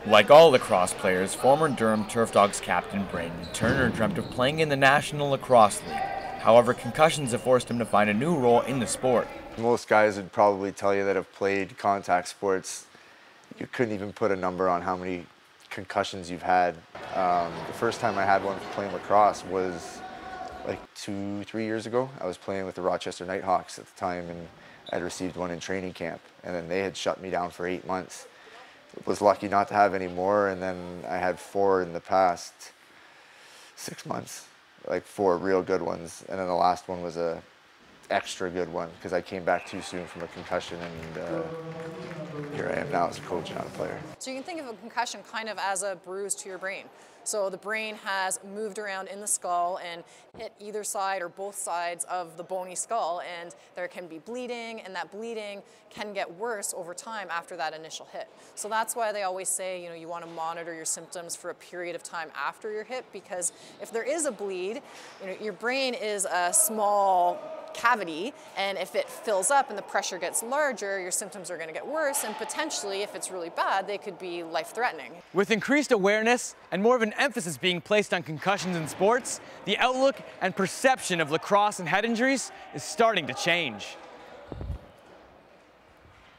Like all lacrosse players, former Durham Turfdogs captain Brandon Turner dreamt of playing in the National Lacrosse League. However, concussions have forced him to find a new role in the sport. Most guys would probably tell you that have played contact sports, you couldn't even put a number on how many concussions you've had. The first time I had one playing lacrosse was like 2-3 years ago. I was playing with the Rochester Nighthawks at the time, and I'd received one in training camp, and then they had shut me down for 8 months. Was lucky not to have any more, and then I had 4 in the past 6 months, like 4 real good ones, and then the last one was a extra good one because I came back too soon from a concussion, and here I am now as a coach, not a player. So you can think of a concussion kind of as a bruise to your brain. So the brain has moved around in the skull and hit either side or both sides of the bony skull, and there can be bleeding, and that bleeding can get worse over time after that initial hit. So that's why they always say, you know, you want to monitor your symptoms for a period of time after your hit, because if there is a bleed, you know, your brain is a small cavity, and if it fills up and the pressure gets larger, your symptoms are going to get worse, and potentially, if it's really bad, they could be life-threatening. With increased awareness and more of an emphasis being placed on concussions in sports, the outlook and perception of lacrosse and head injuries is starting to change.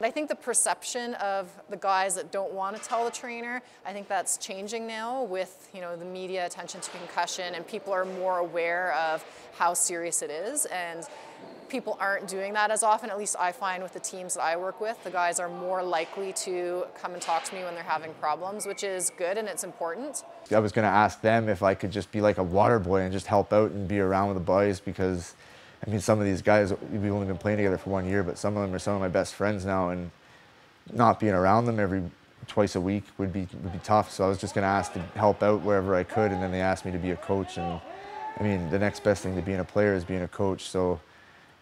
I think the perception of the guys that don't want to tell the trainer, I think that's changing now with, you know, the media attention to concussion, and people are more aware of how serious it is, and people aren't doing that as often. At least I find with the teams that I work with, the guys are more likely to come and talk to me when they're having problems, which is good and it's important. I was going to ask them if I could just be like a water boy and just help out and be around with the boys, because I mean, some of these guys, we've only been playing together for 1 year, but some of them are some of my best friends now, and not being around them twice a week would be tough. So I was just going to ask to help out wherever I could, and then they asked me to be a coach. And I mean, the next best thing to being a player is being a coach. So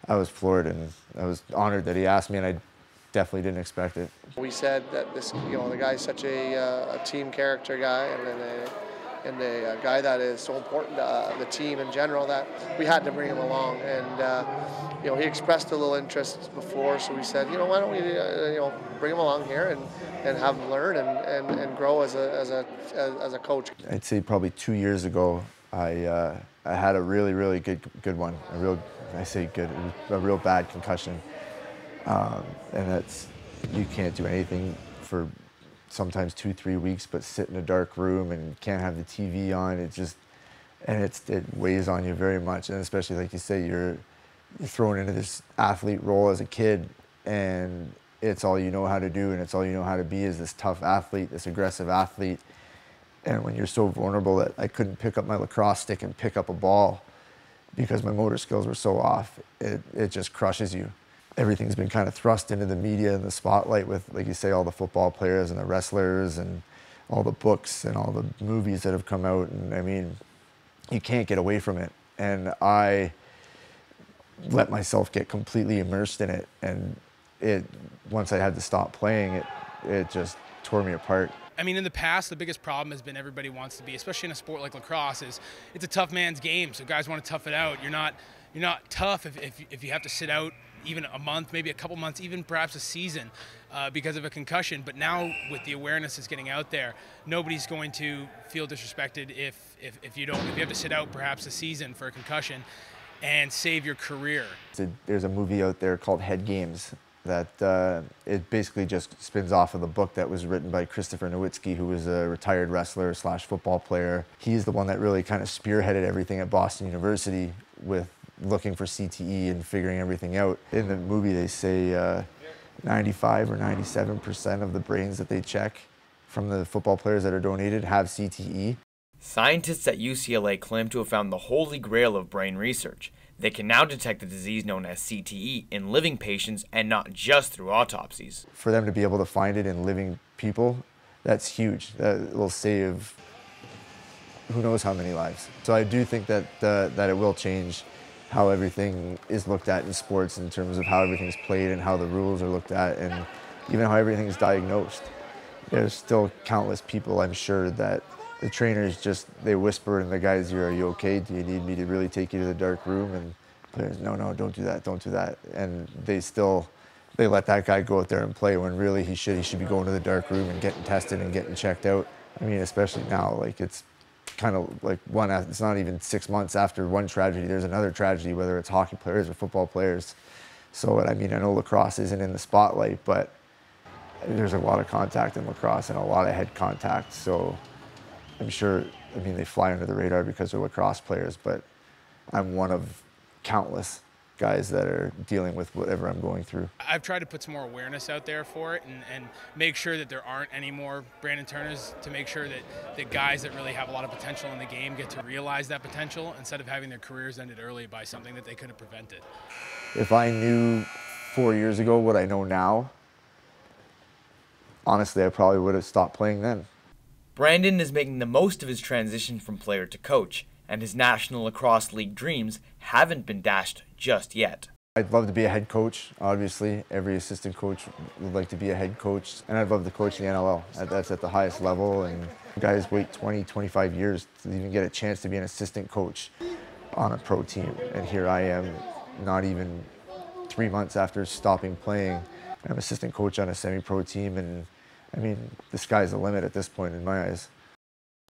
I was floored, and I was honored that he asked me, and I definitely didn't expect it. We said that this, you know, the guy's such a team character guy, and a guy that is so important to the team in general, that we had to bring him along. And you know, he expressed a little interest before, so we said, you know, why don't we, you know, bring him along here and have him learn and grow as a coach. I'd say probably 2 years ago, I had a really good one. A real bad concussion, and that's, you can't do anything for sometimes 2-3 weeks, but sit in a dark room and can't have the TV on. It weighs on you very much, and especially like you say, you're thrown into this athlete role as a kid, and it's all you know how to do, and it's all you know how to be is this tough athlete, this aggressive athlete. And when you're so vulnerable that I couldn't pick up my lacrosse stick and pick up a ball because my motor skills were so off, it just crushes you. Everything's been kind of thrust into the media and the spotlight with, like you say, all the football players and the wrestlers and all the books and all the movies that have come out. And I mean, you can't get away from it. And I let myself get completely immersed in it. And once I had to stop playing, it just tore me apart. I mean, in the past, the biggest problem has been everybody wants to be, especially in a sport like lacrosse, is it's a tough man's game. So guys want to tough it out. You're not tough if you have to sit out even a month, maybe a couple months, even perhaps a season because of a concussion. But now with the awareness that's getting out there, nobody's going to feel disrespected if you have to sit out perhaps a season for a concussion and save your career. There's a movie out there called Head Games that it basically just spins off of the book that was written by Christopher Nowitzki, who was a retired wrestler / football player. He's the one that really kind of spearheaded everything at Boston University with looking for CTE and figuring everything out. In the movie, they say 95 or 97% of the brains that they check from the football players that are donated have CTE. Scientists at UCLA claim to have found the holy grail of brain research. They can now detect the disease known as CTE in living patients and not just through autopsies. For them to be able to find it in living people, that's huge. That will save who knows how many lives. So I do think that it will change how everything is looked at in sports in terms of how everything's played and how the rules are looked at, and even how everything's diagnosed. There's still countless people, I'm sure, that the trainers they whisper in the guy's ear, "Are you okay? Do you need me to really take you to the dark room?" And players, "No, don't do that, don't do that." And they still they let that guy go out there and play when really he should be going to the dark room and getting tested and getting checked out. I mean, especially now, like it's kind of like it's not even 6 months after one tragedy, there's another tragedy, whether it's hockey players or football players. So, I mean, I know lacrosse isn't in the spotlight, but there's a lot of contact in lacrosse and a lot of head contact. So I'm sure, I mean, they fly under the radar because they're lacrosse players, but I'm one of countless guys that are dealing with whatever I'm going through. I've tried to put some more awareness out there for it and make sure that there aren't any more Brandon Turners, to make sure that the guys that really have a lot of potential in the game get to realize that potential instead of having their careers ended early by something that they could have prevented. If I knew 4 years ago what I know now, honestly, I probably would have stopped playing then. Brandon is making the most of his transition from player to coach, and his National Lacrosse League dreams haven't been dashed just yet. I'd love to be a head coach, obviously. Every assistant coach would like to be a head coach, and I'd love to coach in the NLL. That's at the highest level, and guys wait 20, 25 years to even get a chance to be an assistant coach on a pro team. And here I am, not even 3 months after stopping playing. I'm assistant coach on a semi-pro team, and I mean, the sky's the limit at this point in my eyes.